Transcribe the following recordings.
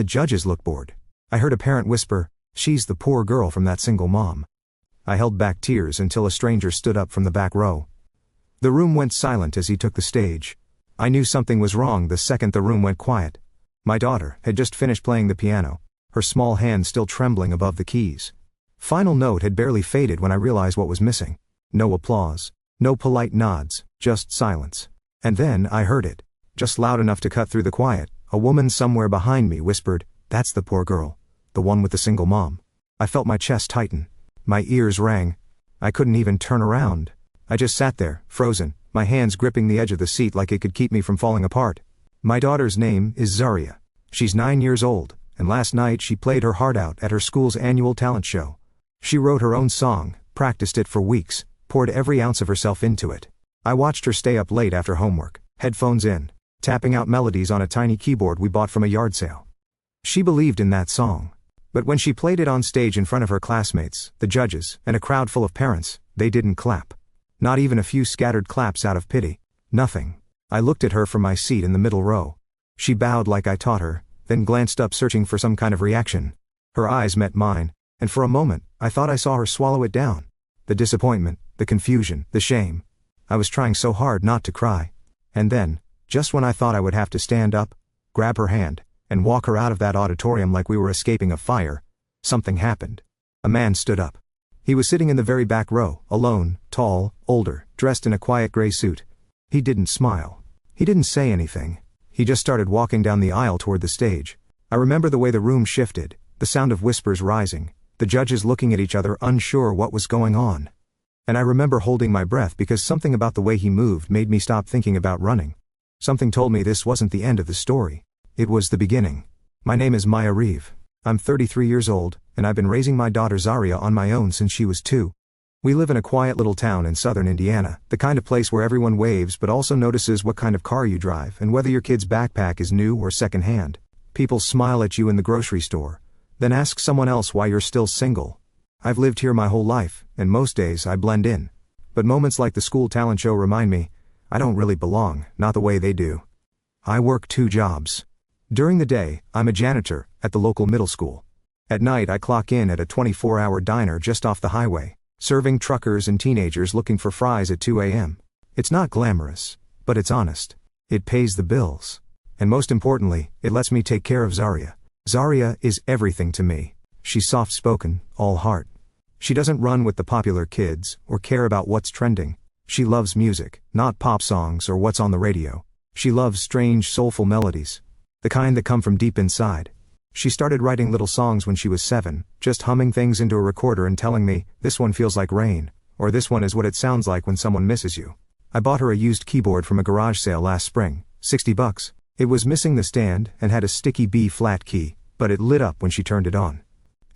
The judges looked bored. I heard a parent whisper, "She's the poor girl from that single mom." I held back tears until a stranger stood up from the back row. The room went silent as he took the stage. I knew something was wrong the second the room went quiet. My daughter had just finished playing the piano, her small hand still trembling above the keys. Final note had barely faded when I realized what was missing. No applause, no polite nods, just silence. And then I heard it, just loud enough to cut through the quiet. A woman somewhere behind me whispered, "That's the poor girl. The one with the single mom." I felt my chest tighten. My ears rang. I couldn't even turn around. I just sat there, frozen, my hands gripping the edge of the seat like it could keep me from falling apart. My daughter's name is Zaria. She's 9 years old, and last night she played her heart out at her school's annual talent show. She wrote her own song, practiced it for weeks, poured every ounce of herself into it. I watched her stay up late after homework, headphones in, tapping out melodies on a tiny keyboard we bought from a yard sale. She believed in that song. But when she played it on stage in front of her classmates, the judges, and a crowd full of parents, they didn't clap. Not even a few scattered claps out of pity. Nothing. I looked at her from my seat in the middle row. She bowed like I taught her, then glanced up searching for some kind of reaction. Her eyes met mine, and for a moment, I thought I saw her swallow it down. The disappointment, the confusion, the shame. I was trying so hard not to cry. And then, just when I thought I would have to stand up, grab her hand, and walk her out of that auditorium like we were escaping a fire, something happened. A man stood up. He was sitting in the very back row, alone, tall, older, dressed in a quiet gray suit. He didn't smile. He didn't say anything. He just started walking down the aisle toward the stage. I remember the way the room shifted, the sound of whispers rising, the judges looking at each other unsure what was going on. And I remember holding my breath because something about the way he moved made me stop thinking about running. Something told me this wasn't the end of the story. It was the beginning. My name is Maya Reeve. I'm 33 years old, and I've been raising my daughter Zaria on my own since she was 2. We live in a quiet little town in southern Indiana, the kind of place where everyone waves but also notices what kind of car you drive and whether your kid's backpack is new or secondhand. People smile at you in the grocery store, then ask someone else why you're still single. I've lived here my whole life, and most days I blend in. But moments like the school talent show remind me, I don't really belong, not the way they do. I work 2 jobs. During the day, I'm a janitor at the local middle school. At night I clock in at a 24-hour diner just off the highway, serving truckers and teenagers looking for fries at 2 a.m. It's not glamorous, but it's honest. It pays the bills. And most importantly, it lets me take care of Zaria. Zaria is everything to me. She's soft-spoken, all heart. She doesn't run with the popular kids, or care about what's trending. She loves music, not pop songs or what's on the radio. She loves strange, soulful melodies. The kind that come from deep inside. She started writing little songs when she was 7, just humming things into a recorder and telling me, "This one feels like rain," or "This one is what it sounds like when someone misses you." I bought her a used keyboard from a garage sale last spring, $60. It was missing the stand and had a sticky B-flat key, but it lit up when she turned it on.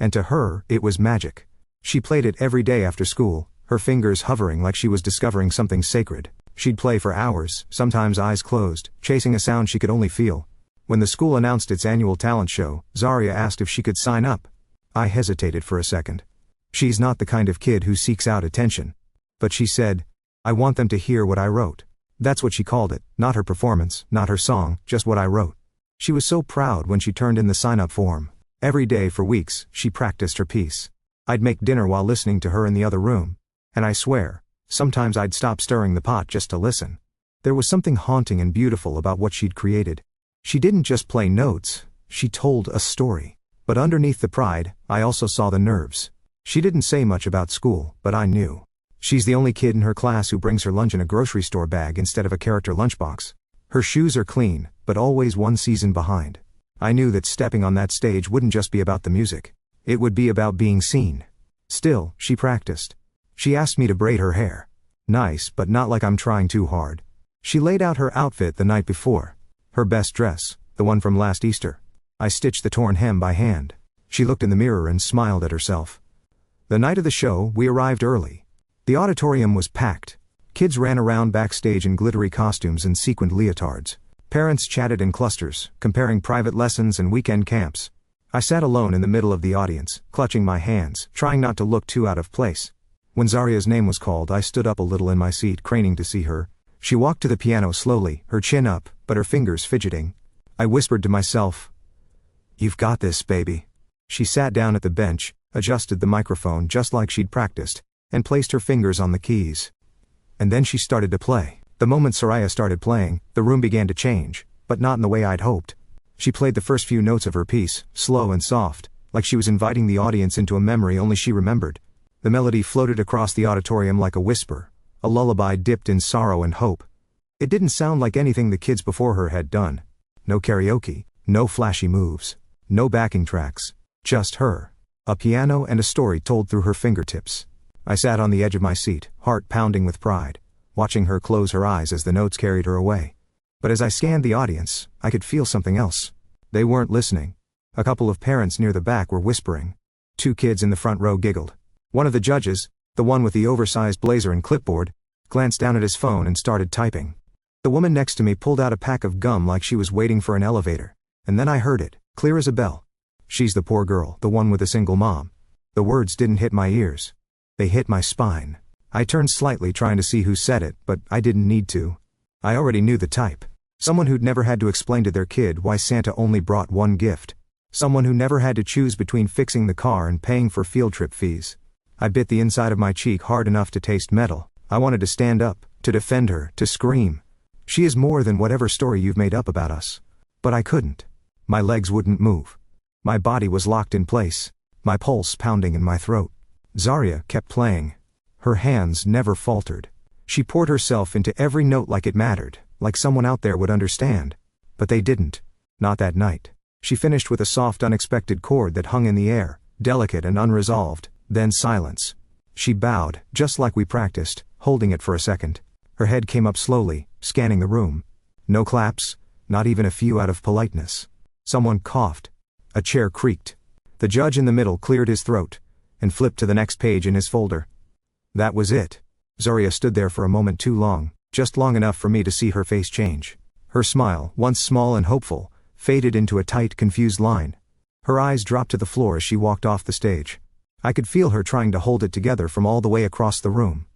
And to her, it was magic. She played it every day after school, her fingers hovering like she was discovering something sacred. She'd play for hours, sometimes eyes closed, chasing a sound she could only feel. When the school announced its annual talent show, Zaria asked if she could sign up. I hesitated for a second. She's not the kind of kid who seeks out attention. But she said, "I want them to hear what I wrote." That's what she called it, not her performance, not her song, just what I wrote. She was so proud when she turned in the sign-up form. Every day for weeks, she practiced her piece. I'd make dinner while listening to her in the other room. And I swear, sometimes I'd stop stirring the pot just to listen. There was something haunting and beautiful about what she'd created. She didn't just play notes, she told a story. But underneath the pride, I also saw the nerves. She didn't say much about school, but I knew. She's the only kid in her class who brings her lunch in a grocery store bag instead of a character lunchbox. Her shoes are clean, but always one season behind. I knew that stepping on that stage wouldn't just be about the music. It would be about being seen. Still, she practiced. She asked me to braid her hair. Nice, but not like I'm trying too hard. She laid out her outfit the night before. Her best dress, the one from last Easter. I stitched the torn hem by hand. She looked in the mirror and smiled at herself. The night of the show, we arrived early. The auditorium was packed. Kids ran around backstage in glittery costumes and sequined leotards. Parents chatted in clusters, comparing private lessons and weekend camps. I sat alone in the middle of the audience, clutching my hands, trying not to look too out of place. When Zaria's name was called, I stood up a little in my seat, craning to see her. She walked to the piano slowly, her chin up, but her fingers fidgeting. I whispered to myself, "You've got this, baby." She sat down at the bench, adjusted the microphone just like she'd practiced, and placed her fingers on the keys. And then she started to play. The moment Soraya started playing, the room began to change, but not in the way I'd hoped. She played the first few notes of her piece, slow and soft, like she was inviting the audience into a memory only she remembered. The melody floated across the auditorium like a whisper, a lullaby dipped in sorrow and hope. It didn't sound like anything the kids before her had done. No karaoke, no flashy moves, no backing tracks, just her, a piano and a story told through her fingertips. I sat on the edge of my seat, heart pounding with pride, watching her close her eyes as the notes carried her away. But as I scanned the audience, I could feel something else. They weren't listening. A couple of parents near the back were whispering. 2 kids in the front row giggled. One of the judges, the one with the oversized blazer and clipboard, glanced down at his phone and started typing. The woman next to me pulled out a pack of gum like she was waiting for an elevator. And then I heard it, clear as a bell. "She's the poor girl, the one with a single mom." The words didn't hit my ears. They hit my spine. I turned slightly trying to see who said it, but I didn't need to. I already knew the type. Someone who'd never had to explain to their kid why Santa only brought one gift. Someone who never had to choose between fixing the car and paying for field trip fees. I bit the inside of my cheek hard enough to taste metal. I wanted to stand up, to defend her, to scream. "She is more than whatever story you've made up about us." But I couldn't. My legs wouldn't move. My body was locked in place, my pulse pounding in my throat. Zarya kept playing. Her hands never faltered. She poured herself into every note like it mattered, like someone out there would understand. But they didn't. Not that night. She finished with a soft, unexpected chord that hung in the air, delicate and unresolved, then silence. She bowed, just like we practiced, holding it for a second. Her head came up slowly, scanning the room. No claps, not even a few out of politeness. Someone coughed. A chair creaked. The judge in the middle cleared his throat, and flipped to the next page in his folder. That was it. Zarya stood there for a moment too long, just long enough for me to see her face change. Her smile, once small and hopeful, faded into a tight, confused line. Her eyes dropped to the floor as she walked off the stage. I could feel her trying to hold it together from all the way across the room.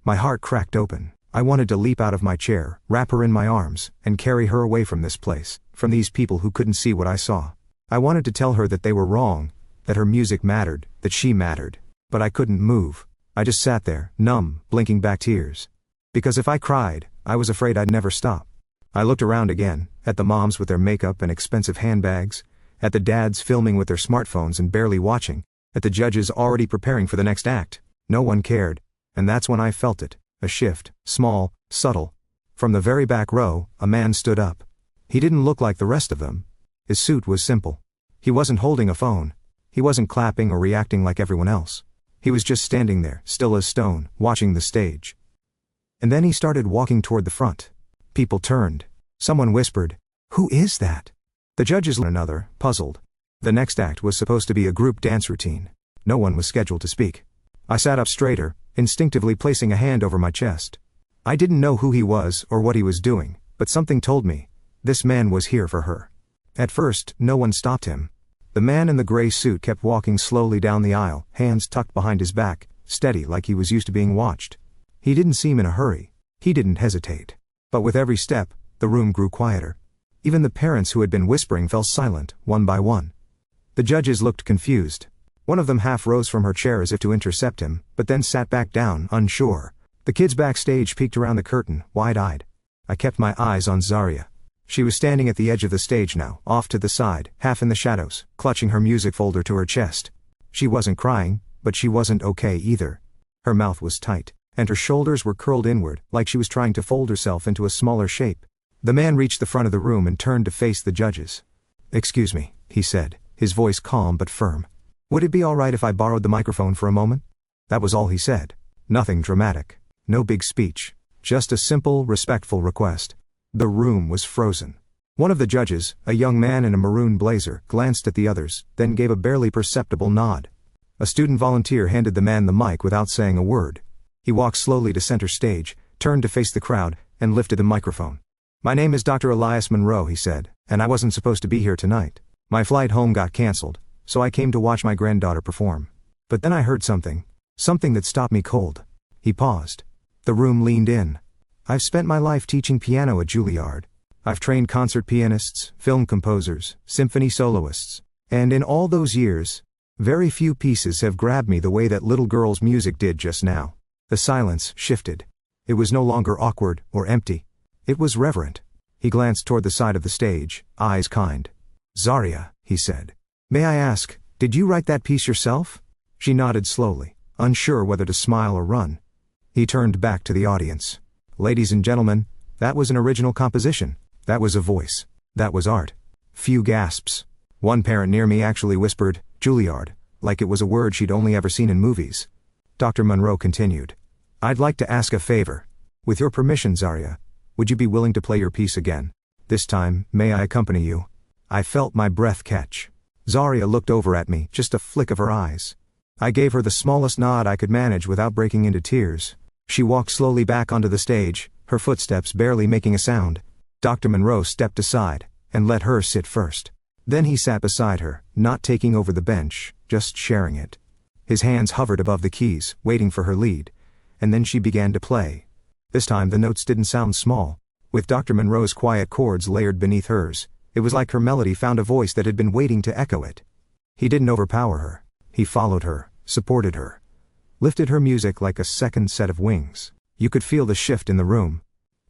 My heart cracked open. I wanted to leap out of my chair, wrap her in my arms, and carry her away from this place, from these people who couldn't see what I saw. I wanted to tell her that they were wrong, that her music mattered, that she mattered. But I couldn't move. I just sat there, numb, blinking back tears. Because if I cried, I was afraid I'd never stop. I looked around again, at the moms with their makeup and expensive handbags, at the dads filming with their smartphones and barely watching, at the judges already preparing for the next act. No one cared. And that's when I felt it, a shift, small, subtle. From the very back row, a man stood up. He didn't look like the rest of them. His suit was simple. He wasn't holding a phone. He wasn't clapping or reacting like everyone else. He was just standing there, still as stone, watching the stage. And then he started walking toward the front. People turned. Someone whispered, "Who is that?" The judges looked at one another, puzzled. The next act was supposed to be a group dance routine. No one was scheduled to speak. I sat up straighter, instinctively placing a hand over my chest. I didn't know who he was or what he was doing, but something told me, this man was here for her. At first, no one stopped him. The man in the gray suit kept walking slowly down the aisle, hands tucked behind his back, steady like he was used to being watched. He didn't seem in a hurry. He didn't hesitate. But with every step, the room grew quieter. Even the parents who had been whispering fell silent, one by one. The judges looked confused. One of them half rose from her chair as if to intercept him, but then sat back down, unsure. The kids backstage peeked around the curtain, wide-eyed. I kept my eyes on Zarya. She was standing at the edge of the stage now, off to the side, half in the shadows, clutching her music folder to her chest. She wasn't crying, but she wasn't okay either. Her mouth was tight, and her shoulders were curled inward, like she was trying to fold herself into a smaller shape. The man reached the front of the room and turned to face the judges. "Excuse me," he said, his voice calm but firm. "Would it be all right if I borrowed the microphone for a moment?" That was all he said. Nothing dramatic. No big speech. Just a simple, respectful request. The room was frozen. One of the judges, a young man in a maroon blazer, glanced at the others, then gave a barely perceptible nod. A student volunteer handed the man the mic without saying a word. He walked slowly to center stage, turned to face the crowd, and lifted the microphone. "My name is Dr. Elias Monroe," he said, "and I wasn't supposed to be here tonight. My flight home got canceled, so I came to watch my granddaughter perform. But then I heard something that stopped me cold." He paused. The room leaned in. "I've spent my life teaching piano at Juilliard. I've trained concert pianists, film composers, symphony soloists, And in all those years, very few pieces have grabbed me the way that little girl's music did just now. The silence shifted. It was no longer awkward or empty. It was reverent. He glanced toward the side of the stage, eyes kind. "Zarya," he said. "May I ask, did you write that piece yourself?" She nodded slowly, unsure whether to smile or run. He turned back to the audience. "Ladies and gentlemen, that was an original composition. That was a voice. That was art." Few gasps. One parent near me actually whispered, "Juilliard," like it was a word she'd only ever seen in movies. Dr. Monroe continued. "I'd like to ask a favor. With your permission, Zarya, would you be willing to play your piece again? This time, may I accompany you?" I felt my breath catch. Zarya looked over at me, just a flick of her eyes. I gave her the smallest nod I could manage without breaking into tears. She walked slowly back onto the stage, her footsteps barely making a sound. Dr. Monroe stepped aside and let her sit first. Then he sat beside her, not taking over the bench, just sharing it. His hands hovered above the keys, waiting for her lead, and then she began to play. This time the notes didn't sound small. With Dr. Monroe's quiet chords layered beneath hers, it was like her melody found a voice that had been waiting to echo it. He didn't overpower her. He followed her, supported her, lifted her music like a second set of wings. You could feel the shift in the room.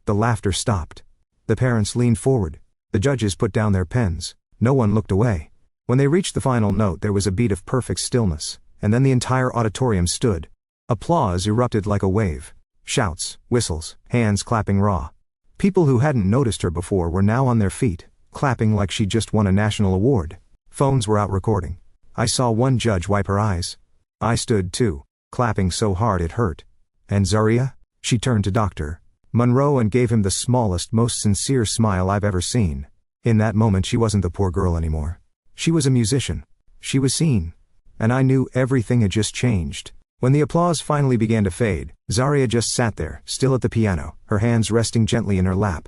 The laughter stopped. The parents leaned forward. The judges put down their pens. No one looked away. When they reached the final note, there was a beat of perfect stillness, and then the entire auditorium stood. Applause erupted like a wave. Shouts, whistles, hands clapping raw. People who hadn't noticed her before were now on their feet, clapping like she just won a national award. Phones were out recording. I saw one judge wipe her eyes. I stood too, clapping so hard it hurt. "And Zarya?" She turned to Dr. Monroe and gave him the smallest, most sincere smile I've ever seen. In that moment she wasn't the poor girl anymore. She was a musician. She was seen. And I knew everything had just changed. When the applause finally began to fade, Zarya just sat there, still at the piano, her hands resting gently in her lap.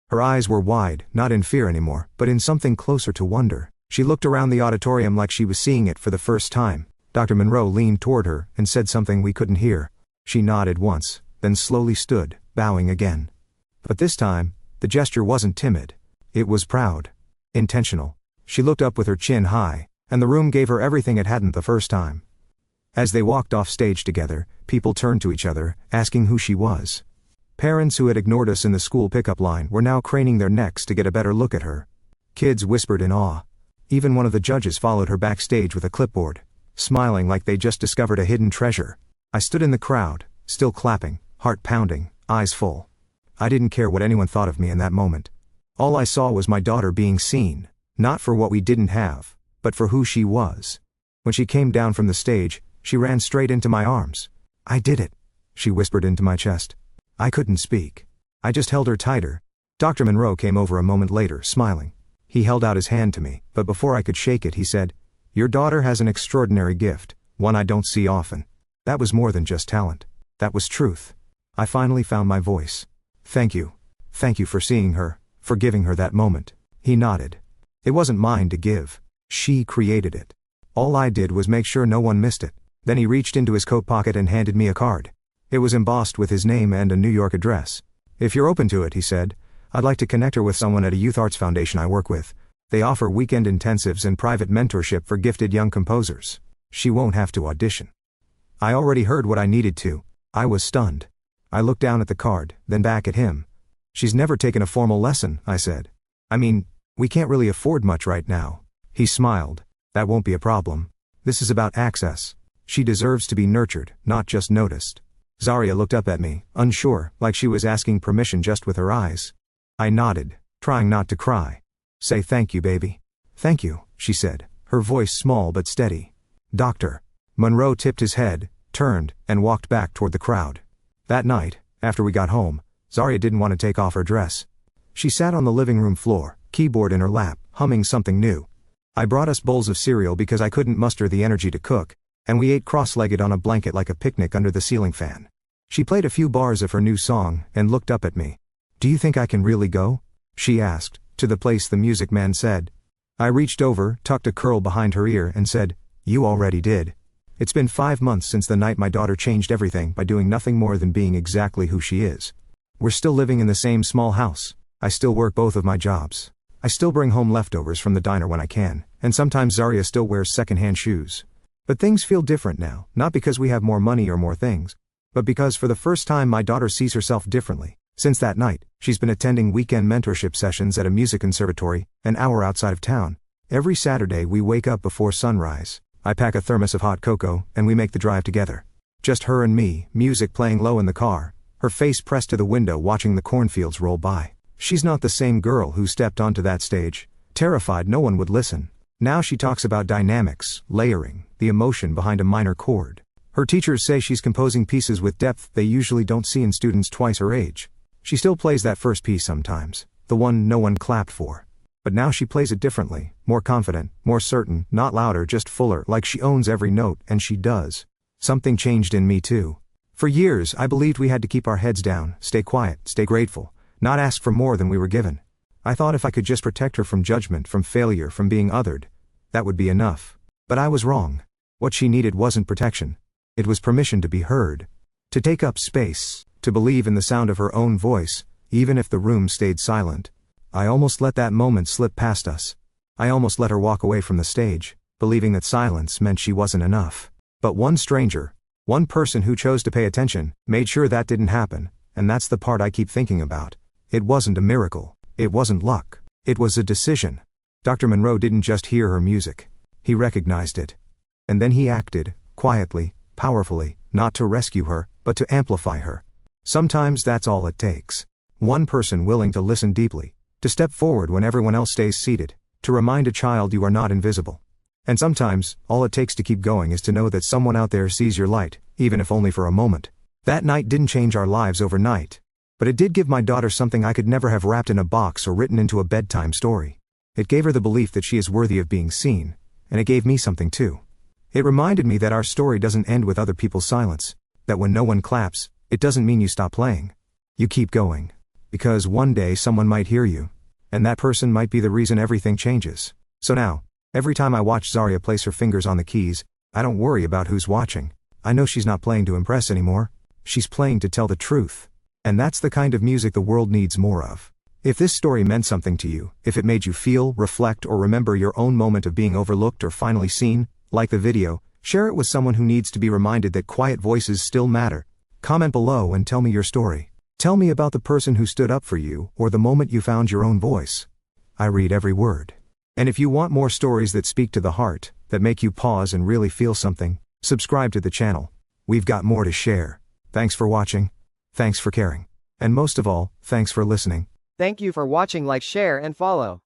Her eyes were wide, not in fear anymore, but in something closer to wonder. She looked around the auditorium like she was seeing it for the first time. Dr. Monroe leaned toward her and said something we couldn't hear. She nodded once, then slowly stood, bowing again. But this time, the gesture wasn't timid. It was proud. Intentional. She looked up with her chin high, and the room gave her everything it hadn't the first time. As they walked off stage together, people turned to each other, asking who she was. Parents who had ignored us in the school pickup line were now craning their necks to get a better look at her. Kids whispered in awe. Even one of the judges followed her backstage with a clipboard, smiling like they just discovered a hidden treasure. I stood in the crowd, still clapping, heart pounding, eyes full. I didn't care what anyone thought of me in that moment. All I saw was my daughter being seen, not for what we didn't have, but for who she was. When she came down from the stage, she ran straight into my arms. "I did it," she whispered into my chest. I couldn't speak. I just held her tighter. Dr. Monroe came over a moment later, smiling. He held out his hand to me, but before I could shake it he said, "Your daughter has an extraordinary gift, one I don't see often." That was more than just talent. That was truth. I finally found my voice. "Thank you. Thank you for seeing her, for giving her that moment." He nodded. "It wasn't mine to give. She created it. All I did was make sure no one missed it." Then he reached into his coat pocket and handed me a card. It was embossed with his name and a New York address. "If you're open to it," he said, "I'd like to connect her with someone at a youth arts foundation I work with. They offer weekend intensives and private mentorship for gifted young composers. She won't have to audition." I already heard what I needed to. I was stunned. I looked down at the card, then back at him. "She's never taken a formal lesson," I said. "I mean, we can't really afford much right now." He smiled. "That won't be a problem. This is about access. She deserves to be nurtured, not just noticed." Zarya looked up at me, unsure, like she was asking permission just with her eyes. I nodded, trying not to cry. "Say thank you, baby." "Thank you," she said, her voice small but steady. Dr. Monroe tipped his head, turned, and walked back toward the crowd. That night, after we got home, Zarya didn't want to take off her dress. She sat on the living room floor, keyboard in her lap, humming something new. I brought us bowls of cereal because I couldn't muster the energy to cook, and we ate cross-legged on a blanket like a picnic under the ceiling fan. She played a few bars of her new song and looked up at me. "Do you think I can really go?" she asked, "to the place the music man said?" I reached over, tucked a curl behind her ear, and said, "You already did. It's been 5 months since the night my daughter changed everything by doing nothing more than being exactly who she is. We're still living in the same small house. I still work both of my jobs. I still bring home leftovers from the diner when I can, and sometimes Zarya still wears secondhand shoes. But things feel different now, not because we have more money or more things, but because for the first time my daughter sees herself differently. Since that night, she's been attending weekend mentorship sessions at a music conservatory, an hour outside of town. Every Saturday we wake up before sunrise. I pack a thermos of hot cocoa, and we make the drive together. Just her and me, music playing low in the car, her face pressed to the window watching the cornfields roll by. She's not the same girl who stepped onto that stage, terrified no one would listen. Now she talks about dynamics, layering, the emotion behind a minor chord. Her teachers say she's composing pieces with depth they usually don't see in students twice her age. She still plays that first piece sometimes, the one no one clapped for. But now she plays it differently, more confident, more certain, not louder, just fuller, like she owns every note, and she does. Something changed in me too. For years I believed we had to keep our heads down, stay quiet, stay grateful, not ask for more than we were given. I thought if I could just protect her from judgment, from failure, from being othered, that would be enough. But I was wrong. What she needed wasn't protection. It was permission to be heard. To take up space, to believe in the sound of her own voice, even if the room stayed silent. I almost let that moment slip past us. I almost let her walk away from the stage, believing that silence meant she wasn't enough. But one stranger, one person who chose to pay attention, made sure that didn't happen, and that's the part I keep thinking about. It wasn't a miracle. It wasn't luck. It was a decision. Dr. Monroe didn't just hear her music. He recognized it. And then he acted, quietly, powerfully, not to rescue her, but to amplify her. Sometimes that's all it takes. One person willing to listen deeply, to step forward when everyone else stays seated, to remind a child you are not invisible. And sometimes, all it takes to keep going is to know that someone out there sees your light, even if only for a moment. That night didn't change our lives overnight, but it did give my daughter something I could never have wrapped in a box or written into a bedtime story. It gave her the belief that she is worthy of being seen, and it gave me something too. It reminded me that our story doesn't end with other people's silence, that when no one claps, it doesn't mean you stop playing. You keep going. Because one day someone might hear you, and that person might be the reason everything changes. So now, every time I watch Zarya place her fingers on the keys, I don't worry about who's watching. I know she's not playing to impress anymore. She's playing to tell the truth. And that's the kind of music the world needs more of. If this story meant something to you, if it made you feel, reflect, or remember your own moment of being overlooked or finally seen, like the video, share it with someone who needs to be reminded that quiet voices still matter. Comment below and tell me your story. Tell me about the person who stood up for you, or the moment you found your own voice. I read every word. And if you want more stories that speak to the heart, that make you pause and really feel something, subscribe to the channel. We've got more to share. Thanks for watching. Thanks for caring. And most of all, thanks for listening. Thank you for watching. Like, share, and follow.